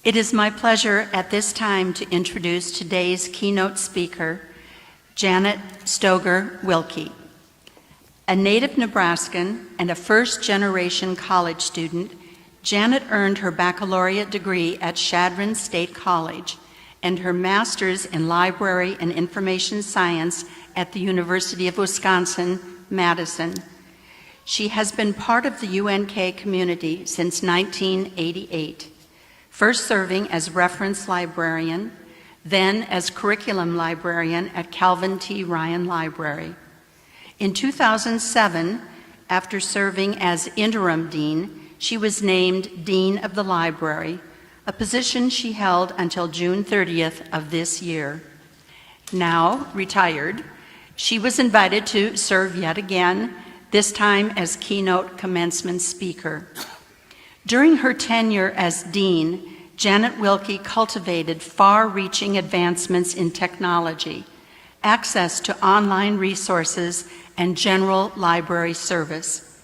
It is my pleasure at this time to introduce today's keynote speaker, Janet Stoeger Wilke. A native Nebraskan and a first-generation college student, Janet earned her baccalaureate degree at Chadron State College and her master's in library and information science at the University of Wisconsin-Madison. She has been part of the UNK community since 1988. First serving as reference librarian, then as curriculum librarian at Calvin T. Ryan Library. In 2007, after serving as interim dean, she was named Dean of the Library, a position she held until June 30th of this year. Now retired, she was invited to serve yet again, this time as keynote commencement speaker. During her tenure as dean, Janet Wilke cultivated far-reaching advancements in technology, access to online resources, and general library service.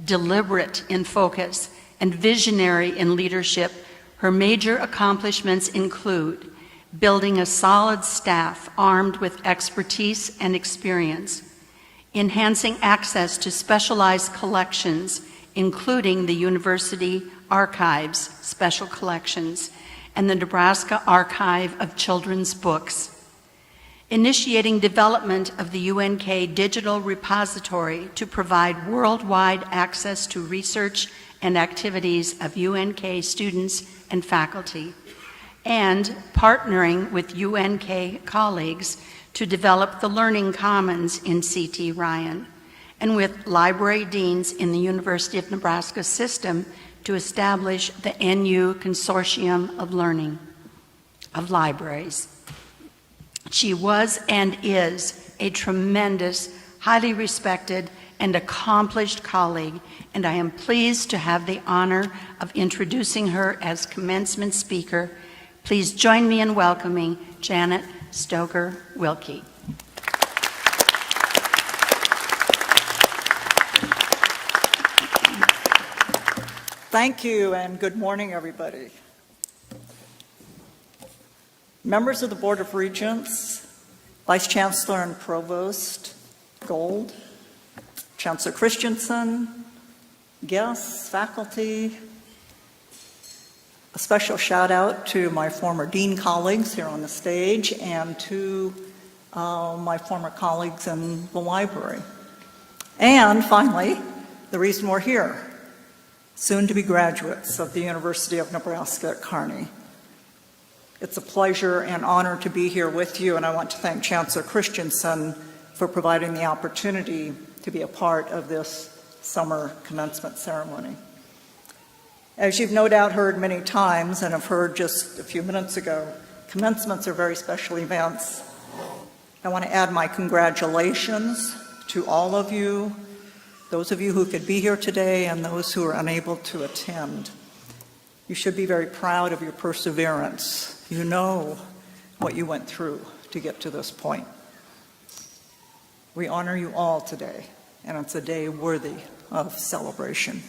Deliberate in focus and visionary in leadership, her major accomplishments include building a solid staff armed with expertise and experience, enhancing access to specialized collections, including the University Archives Special Collections and the Nebraska Archive of Children's Books, initiating development of the UNK Digital Repository to provide worldwide access to research and activities of UNK students and faculty, and partnering with UNK colleagues to develop the Learning Commons in CT Ryan, and with library deans in the University of Nebraska system to establish the NU Consortium of Learning of Libraries. She was and is a tremendous, highly respected, and accomplished colleague, and I am pleased to have the honor of introducing her as commencement speaker. Please join me in welcoming Janet Stoeger Wilke. Thank you, and good morning, everybody. Members of the Board of Regents, Vice Chancellor and Provost Gold, Chancellor Christensen, guests, faculty, a special shout out to my former dean colleagues here on the stage and to my former colleagues in the library. And finally, the reason we're here, soon-to-be graduates of the University of Nebraska at Kearney. It's a pleasure and honor to be here with you, and I want to thank Chancellor Christensen for providing the opportunity to be a part of this summer commencement ceremony. As you've no doubt heard many times and have heard just a few minutes ago, commencements are very special events. I want to add my congratulations to all of you, those of you who could be here today and those who are unable to attend. You should be very proud of your perseverance. You know what you went through to get to this point. We honor you all today, and it's a day worthy of celebration.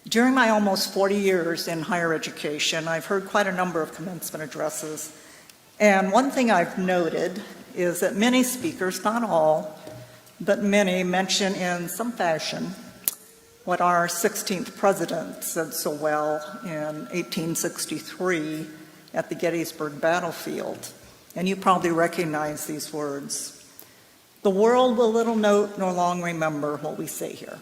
During my almost 40 years in higher education, I've heard quite a number of commencement addresses, and one thing I've noted is that many speakers, not all, but many mention in some fashion what our 16th president said so well in 1863 at the Gettysburg battlefield. And you probably recognize these words. The world will little note nor long remember what we say here.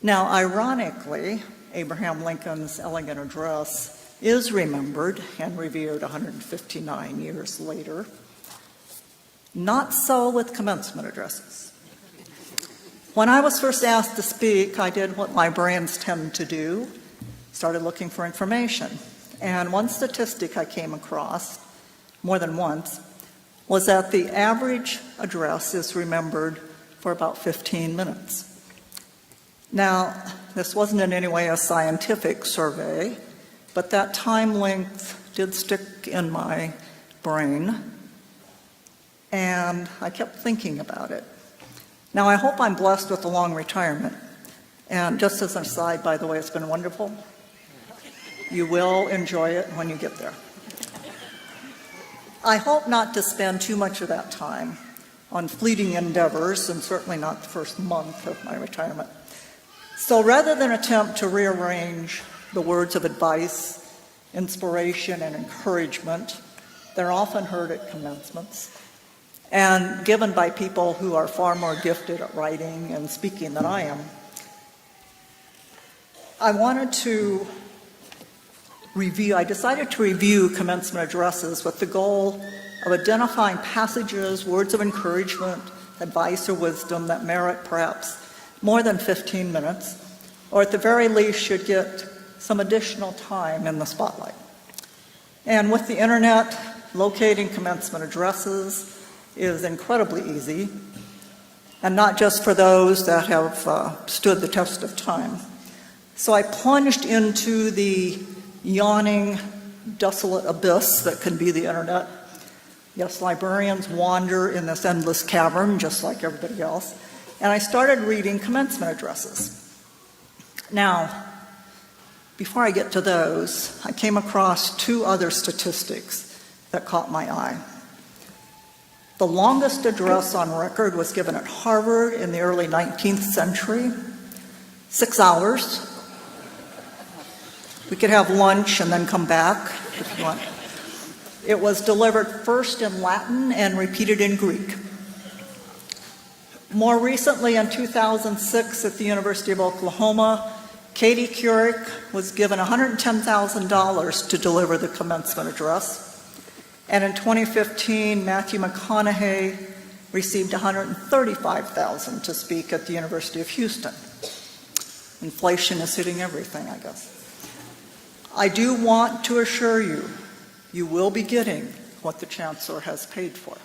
Now, ironically, Abraham Lincoln's elegant address is remembered and revered 159 years later. Not so with commencement addresses. When I was first asked to speak, I did what librarians tend to do, started looking for information. And one statistic I came across, more than once, was that the average address is remembered for about 15 minutes. Now, this wasn't in any way a scientific survey, but that time length did stick in my brain, and I kept thinking about it. Now, I hope I'm blessed with a long retirement. And just as an aside, by the way, it's been wonderful. You will enjoy it when you get there. I hope not to spend too much of that time on fleeting endeavors, and certainly not the first month of my retirement. So rather than attempt to rearrange the words of advice, inspiration, and encouragement, they're often heard at commencements and given by people who are far more gifted at writing and speaking than I am. I decided to review commencement addresses with the goal of identifying passages, words of encouragement, advice, or wisdom that merit perhaps more than 15 minutes, or at the very least should get some additional time in the spotlight. And with the internet, locating commencement addresses is incredibly easy, and not just for those that have stood the test of time. So I plunged into the yawning, desolate abyss that can be the internet. Yes, librarians wander in this endless cavern just like everybody else. And I started reading commencement addresses. Now, before I get to those, I came across two other statistics that caught my eye. The longest address on record was given at Harvard in the early 19th century, 6 hours. We could have lunch and then come back if you want. It was delivered first in Latin and repeated in Greek. More recently, in 2006, at the University of Oklahoma, Katie Couric was given $110,000 to deliver the commencement address. And in 2015, Matthew McConaughey received $135,000 to speak at the University of Houston. Inflation is hitting everything, I guess. I do want to assure you, you will be getting what the Chancellor has paid for.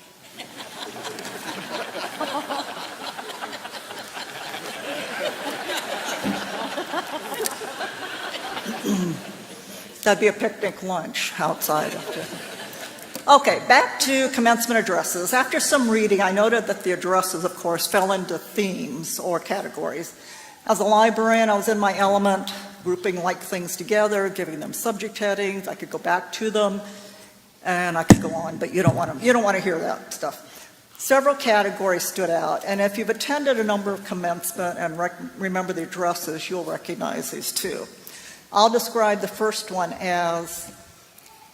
That'd be a picnic lunch outside. Okay, back to commencement addresses. After some reading, I noted that the addresses, of course, fell into themes or categories. As a librarian, I was in my element, grouping like things together, giving them subject headings. I could go back to them, and I could go on, but you don't want to hear that stuff. Several categories stood out, and if you've attended a number of commencement and remember the addresses, you'll recognize these too. I'll describe the first one as,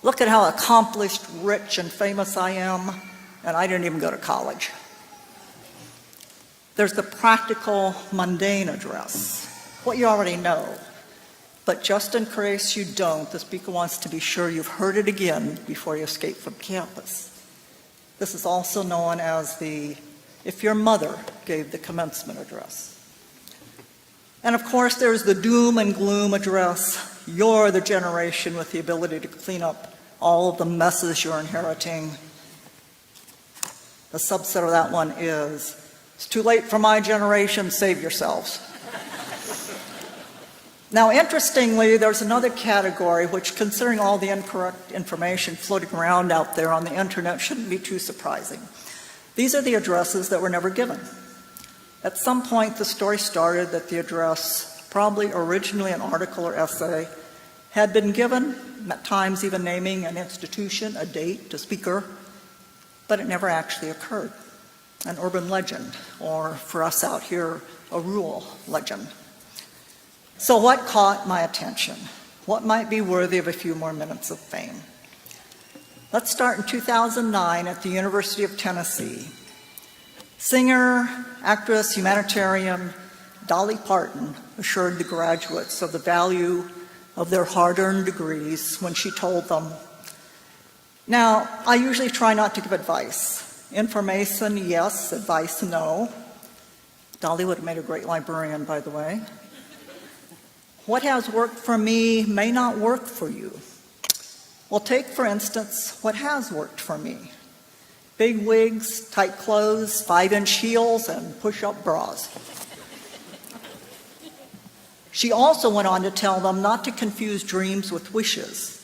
look at how accomplished, rich, and famous I am, and I didn't even go to college. There's the practical, mundane address, what you already know. But just in case you don't, the speaker wants to be sure you've heard it again before you escape from campus. This is also known as the, if your mother gave the commencement address. And of course, there's the doom and gloom address. You're the generation with the ability to clean up all of the messes you're inheriting. The subset of that one is, it's too late for my generation, save yourselves. Now, interestingly, there's another category which, considering all the incorrect information floating around out there on the internet, shouldn't be too surprising. These are the addresses that were never given. At some point, the story started that the address, probably originally an article or essay, had been given, at times even naming an institution, a date, a speaker, but it never actually occurred. An urban legend, or for us out here, a rural legend. So what caught my attention? What might be worthy of a few more minutes of fame? Let's start in 2009 at the University of Tennessee. Singer, actress, humanitarian Dolly Parton assured the graduates of the value of their hard-earned degrees when she told them, now, I usually try not to give advice. Information, yes. Advice, no. Dolly would have made a great librarian, by the way. What has worked for me may not work for you. Well, take, for instance, what has worked for me. Big wigs, tight clothes, 5-inch heels, and push-up bras. She also went on to tell them not to confuse dreams with wishes.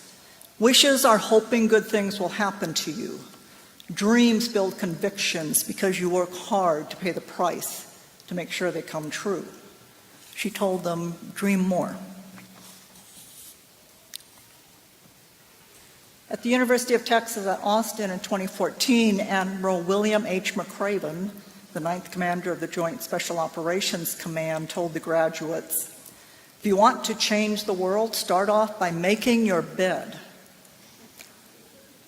Wishes are hoping good things will happen to you. Dreams build convictions because you work hard to pay the price to make sure they come true. She told them, dream more. At the University of Texas at Austin in 2014, Admiral William H. McCraven, the 9th Commander of the Joint Special Operations Command, told the graduates, "If you want to change the world, start off by making your bed."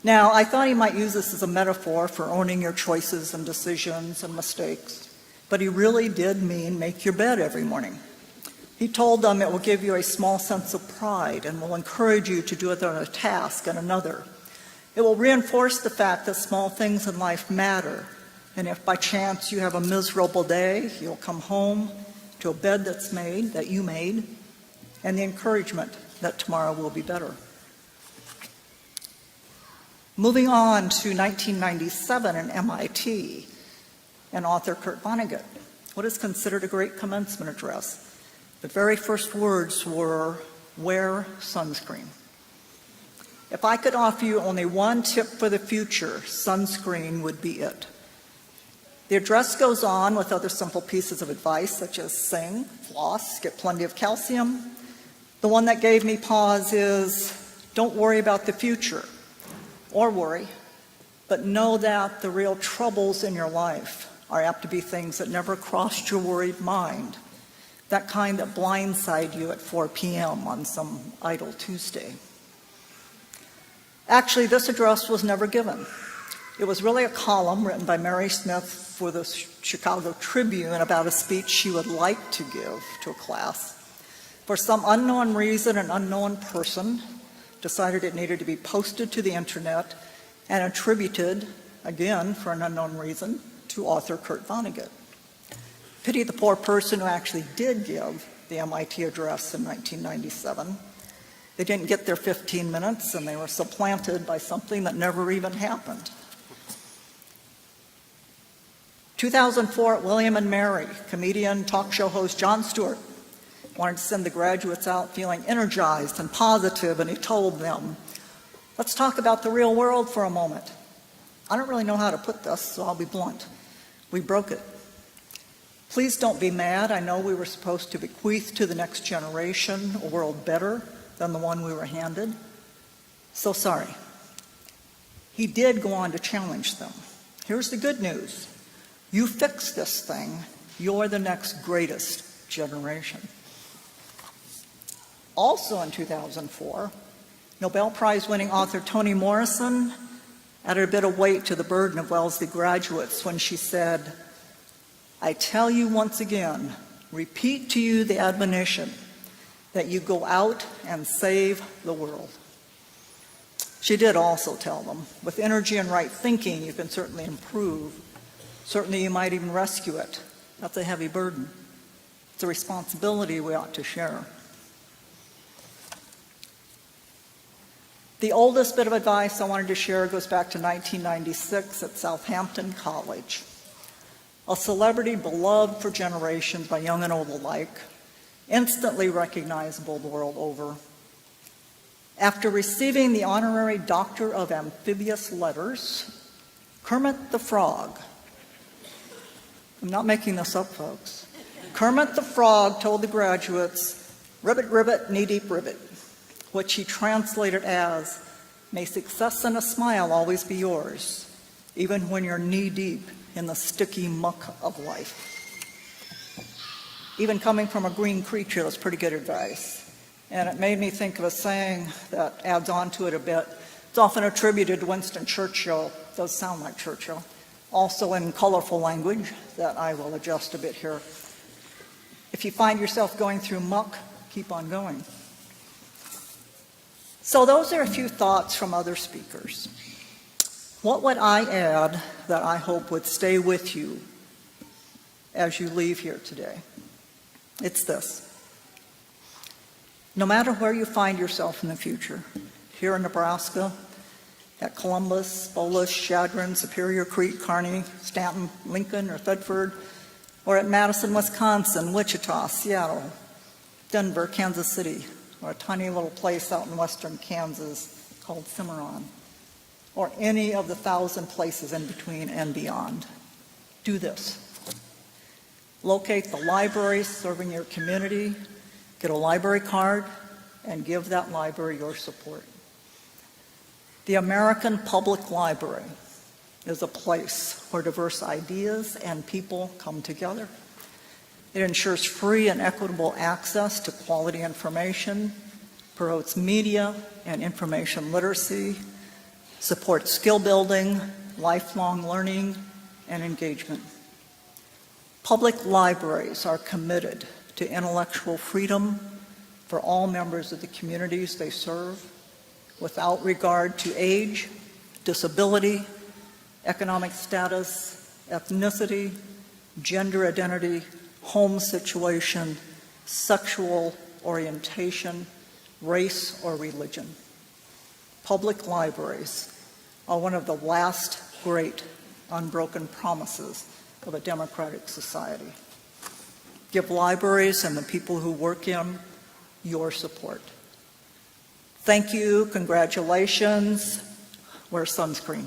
Now, I thought he might use this as a metaphor for owning your choices and decisions and mistakes, but he really did mean make your bed every morning. He told them it will give you a small sense of pride and will encourage you to do it on a task and another. It will reinforce the fact that small things in life matter, and if by chance you have a miserable day, you'll come home to a bed that you made, and the encouragement that tomorrow will be better. Moving on to 1997 in MIT, and author Kurt Vonnegut. What is considered a great commencement address? The very first words were, "Wear sunscreen." If I could offer you only one tip for the future, sunscreen would be it. The address goes on with other simple pieces of advice, such as sing, floss, get plenty of calcium. The one that gave me pause is, don't worry about the future, or worry, but know that the real troubles in your life are apt to be things that never crossed your worried mind, that kind that blindside you at 4 p.m. on some idle Tuesday. Actually, this address was never given. It was really a column written by Mary Smith for the Chicago Tribune about a speech she would like to give to a class. For some unknown reason, an unknown person decided it needed to be posted to the internet and attributed, again for an unknown reason, to author Kurt Vonnegut. Pity the poor person who actually did give the MIT address in 1997. They didn't get their 15 minutes and they were supplanted by something that never even happened. 2004 at William and Mary, comedian, talk show host Jon Stewart wanted to send the graduates out feeling energized and positive, and he told them, "Let's talk about the real world for a moment. I don't really know how to put this, so I'll be blunt. We broke it. Please don't be mad. I know we were supposed to bequeath to the next generation a world better than the one we were handed. So sorry." He did go on to challenge them. Here's the good news. You fix this thing, you're the next greatest generation. Also in 2004, Nobel Prize-winning author Toni Morrison added a bit of weight to the burden of Wellesley graduates when she said, "I tell you once again, repeat to you the admonition that you go out and save the world." She did also tell them, with energy and right thinking, you can certainly improve. Certainly you might even rescue it. That's a heavy burden. It's a responsibility we ought to share. The oldest bit of advice I wanted to share goes back to 1996 at Southampton College. A celebrity beloved for generations by young and old alike, instantly recognizable the world over. After receiving the honorary Doctor of Amphibious Letters, Kermit the Frog, I'm not making this up, folks, Kermit the Frog told the graduates, "Ribbit, ribbit, knee-deep ribbit," which he translated as, "May success and a smile always be yours, even when you're knee-deep in the sticky muck of life." Even coming from a green creature, that's pretty good advice. And it made me think of a saying that adds on to it a bit. It's often attributed to Winston Churchill. It does sound like Churchill. Also in colorful language that I will adjust a bit here. If you find yourself going through muck, keep on going. So those are a few thoughts from other speakers. What would I add that I hope would stay with you as you leave here today? It's this. No matter where you find yourself in the future, here in Nebraska, at Columbus, Bolus, Chadron, Superior, Crete, Kearney, Stanton, Lincoln, or Thedford, or at Madison, Wisconsin, Wichita, Seattle, Denver, Kansas City, or a tiny little place out in western Kansas called Cimarron, or any of the 1,000 places in between and beyond, do this. Locate the library serving your community, get a library card, and give that library your support. The American Public Library is a place where diverse ideas and people come together. It ensures free and equitable access to quality information, promotes media and information literacy, supports skill building, lifelong learning, and engagement. Public libraries are committed to intellectual freedom for all members of the communities they serve, without regard to age, disability, economic status, ethnicity, gender identity, home situation, sexual orientation, race, or religion. Public libraries are one of the last great unbroken promises of a democratic society. Give libraries and the people who work in your support. Thank you, congratulations, wear sunscreen.